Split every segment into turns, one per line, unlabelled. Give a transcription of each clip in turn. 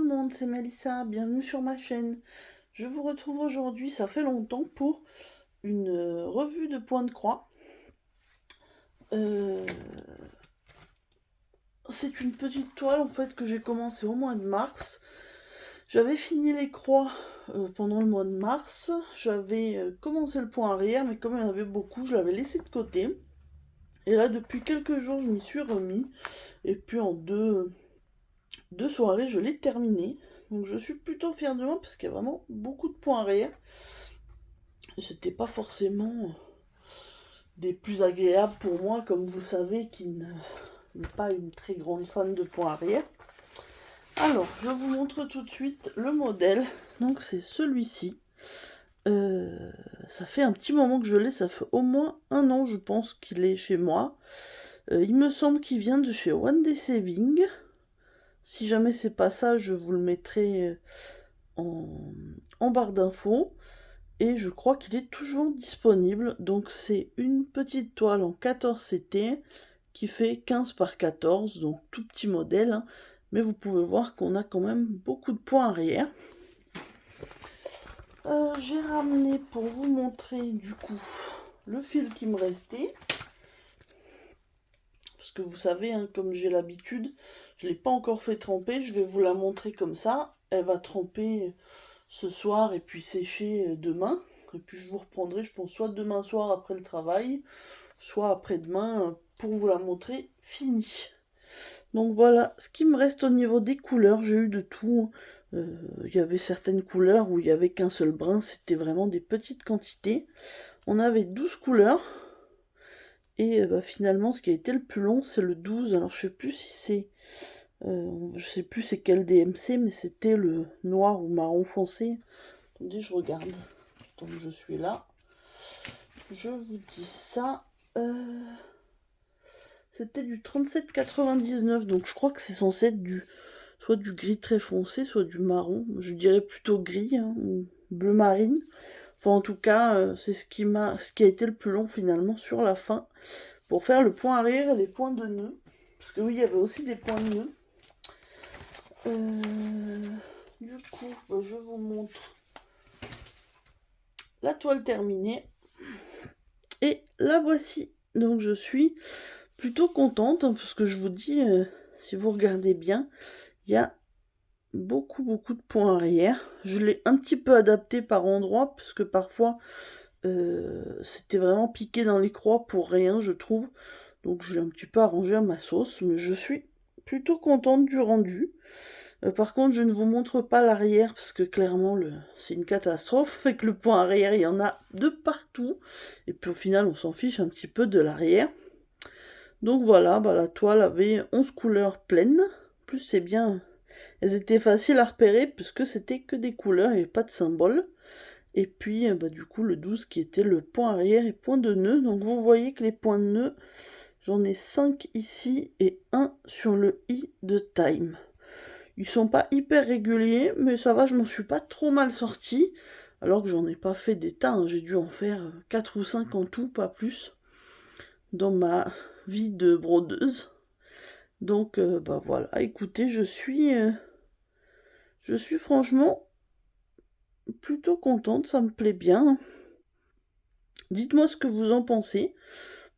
monde, c'est Mélissa, bienvenue sur ma chaîne. Je vous retrouve aujourd'hui, ça fait longtemps, pour une revue de points de croix. C'est une petite toile en fait que j'ai commencé au mois de mars. J'avais fini les croix pendant le mois de mars. J'avais commencé le point arrière, mais comme il y en avait beaucoup, je l'avais laissé de côté. Et là, depuis quelques jours, je m'y suis remis. Et puis en deux soirées, je l'ai terminé. Donc je suis plutôt fière de moi parce qu'il y a vraiment beaucoup de points arrière. C'était pas forcément des plus agréables pour moi, comme vous savez, qui n'est pas une très grande fan de points arrière. Alors, je vous montre tout de suite le modèle. Donc c'est celui-ci. Ça fait un petit moment que je l'ai, ça fait au moins 1 an, je pense, qu'il est chez moi. Il me semble qu'il vient de chez One Day Saving. Si jamais c'est pas ça, je vous le mettrai en barre d'infos. Et je crois qu'il est toujours disponible. Donc c'est une petite toile en 14 CT qui fait 15 par 14, donc tout petit modèle, hein. Mais vous pouvez voir qu'on a quand même beaucoup de points arrière. J'ai ramené pour vous montrer du coup le fil qui me restait. Parce que vous savez, hein, comme j'ai l'habitude, je ne l'ai pas encore fait tremper, je vais vous la montrer comme ça. Elle va tremper ce soir et puis sécher demain. Et puis je vous reprendrai, je pense, soit demain soir après le travail, soit après-demain pour vous la montrer finie. Donc voilà ce qui me reste au niveau des couleurs. J'ai eu de tout. Il y avait certaines couleurs où il n'y avait qu'un seul brin, c'était vraiment des petites quantités. On avait 12 couleurs. Et finalement, ce qui a été le plus long, c'est le 12. Alors je sais plus si c'est... je sais plus c'est quel DMC, mais c'était le noir ou marron foncé. Attendez, je regarde. Tant que je suis là. Je vous dis ça. C'était du 37,99. Donc je crois que c'est censé être soit du gris très foncé, soit du marron. Je dirais plutôt gris, hein, ou bleu marine. Enfin en tout cas, c'est ce qui a été le plus long finalement sur la fin. Pour faire le point arrière et les points de nœud. Parce que oui, il y avait aussi des points de nœud. Du coup, je vous montre la toile terminée. Et la voici. Donc je suis plutôt contente, hein, parce que je vous dis, si vous regardez bien, il y a beaucoup de points arrière. Je l'ai un petit peu adapté par endroits, parce que parfois c'était vraiment piqué dans les croix pour rien, je trouve. Donc je l'ai un petit peu arrangé à ma sauce, mais je suis plutôt contente du rendu. Par contre, je ne vous montre pas l'arrière parce que clairement, c'est une catastrophe. Avec le point arrière, il y en a de partout. Et puis au final, on s'en fiche un petit peu de l'arrière. Donc voilà, la toile avait 11 couleurs pleines. En plus, c'est bien. Elles étaient faciles à repérer puisque c'était que des couleurs et pas de symboles. Et puis, du coup, le 12 qui était le point arrière et point de nœud. Donc vous voyez que les points de nœud, j'en ai 5 ici et 1 sur le i de time. Ils sont pas hyper réguliers, mais ça va, je m'en suis pas trop mal sortie. Alors que j'en ai pas fait des tas, hein. J'ai dû en faire 4 ou 5 en tout, pas plus, dans ma vie de brodeuse. Donc voilà, écoutez, je suis franchement plutôt contente, ça me plaît bien. Dites-moi ce que vous en pensez.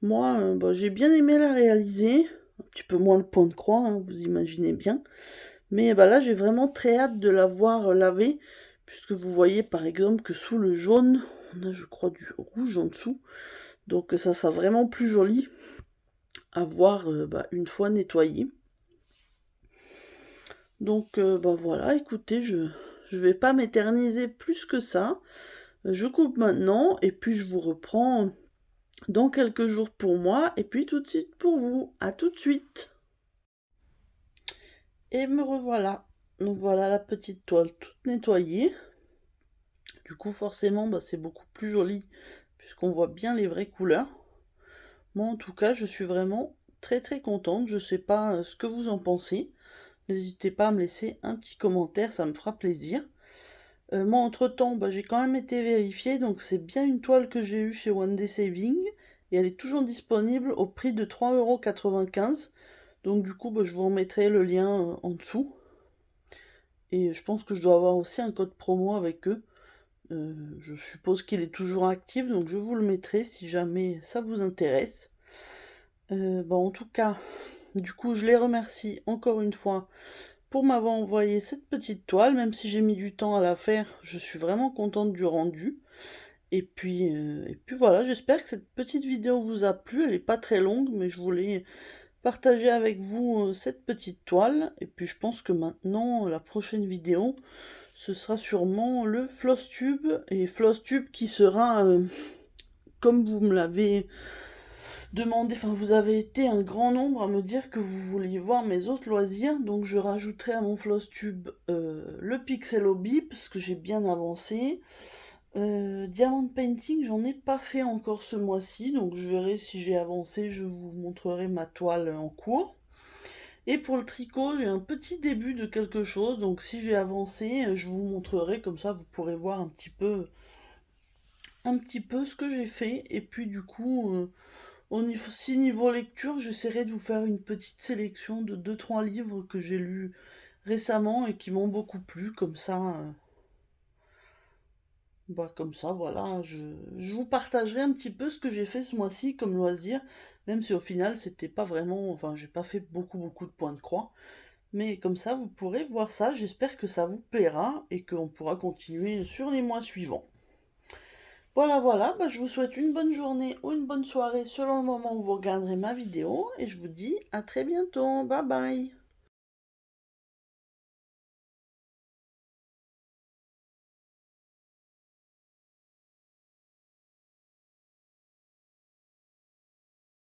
Moi, j'ai bien aimé la réaliser. Un petit peu moins le point de croix, hein, vous imaginez bien. Mais là, j'ai vraiment très hâte de la voir lavée, puisque vous voyez par exemple que sous le jaune, on a je crois du rouge en dessous. Donc ça sera vraiment plus joli à voir une fois nettoyé. Donc voilà, écoutez, je vais pas m'éterniser plus que ça. Je coupe maintenant et puis je vous reprends dans quelques jours pour moi et puis tout de suite pour vous. À tout de suite. Et me revoilà. Donc voilà la petite toile toute nettoyée. Du coup forcément c'est beaucoup plus joli puisqu'on voit bien les vraies couleurs. Moi en tout cas je suis vraiment très contente. Je sais pas ce que vous en pensez. N'hésitez pas à me laisser un petit commentaire, ça me fera plaisir. Moi entre temps j'ai quand même été vérifiée, donc c'est bien une toile que j'ai eue chez One Day Saving. Et elle est toujours disponible au prix de 3,95 €. Donc du coup je vous remettrai le lien en dessous. Et je pense que je dois avoir aussi un code promo avec eux. Je suppose qu'il est toujours actif, donc je vous le mettrai si jamais ça vous intéresse. Bon, en tout cas, du coup, je les remercie encore une fois pour m'avoir envoyé cette petite toile, même si j'ai mis du temps à la faire. Je suis vraiment contente du rendu. Et puis voilà, j'espère que cette petite vidéo vous a plu. Elle n'est pas très longue, mais je voulais partager avec vous cette petite toile. Et puis je pense que maintenant, la prochaine vidéo, ce sera sûrement le floss tube. Et floss tube qui sera, comme vous me l'avez demandé, enfin vous avez été un grand nombre à me dire que vous vouliez voir mes autres loisirs. Donc je rajouterai à mon floss tube le pixel hobby, parce que j'ai bien avancé. Diamond painting, j'en ai pas fait encore ce mois-ci, donc je verrai si j'ai avancé, je vous montrerai ma toile en cours. Et pour le tricot, j'ai un petit début de quelque chose, donc si j'ai avancé, je vous montrerai, comme ça vous pourrez voir un petit peu ce que j'ai fait. Et puis du coup, si niveau lecture, j'essaierai de vous faire une petite sélection de 2-3 livres que j'ai lus récemment et qui m'ont beaucoup plu, comme ça. Bah, comme ça, voilà, je vous partagerai un petit peu ce que j'ai fait ce mois-ci comme loisir, même si au final c'était pas vraiment, enfin j'ai pas fait beaucoup de points de croix, mais comme ça vous pourrez voir ça, j'espère que ça vous plaira et qu'on pourra continuer sur les mois suivants. Voilà, bah, je vous souhaite une bonne journée ou une bonne soirée selon le moment où vous regarderez ma vidéo et je vous dis à très bientôt, bye bye.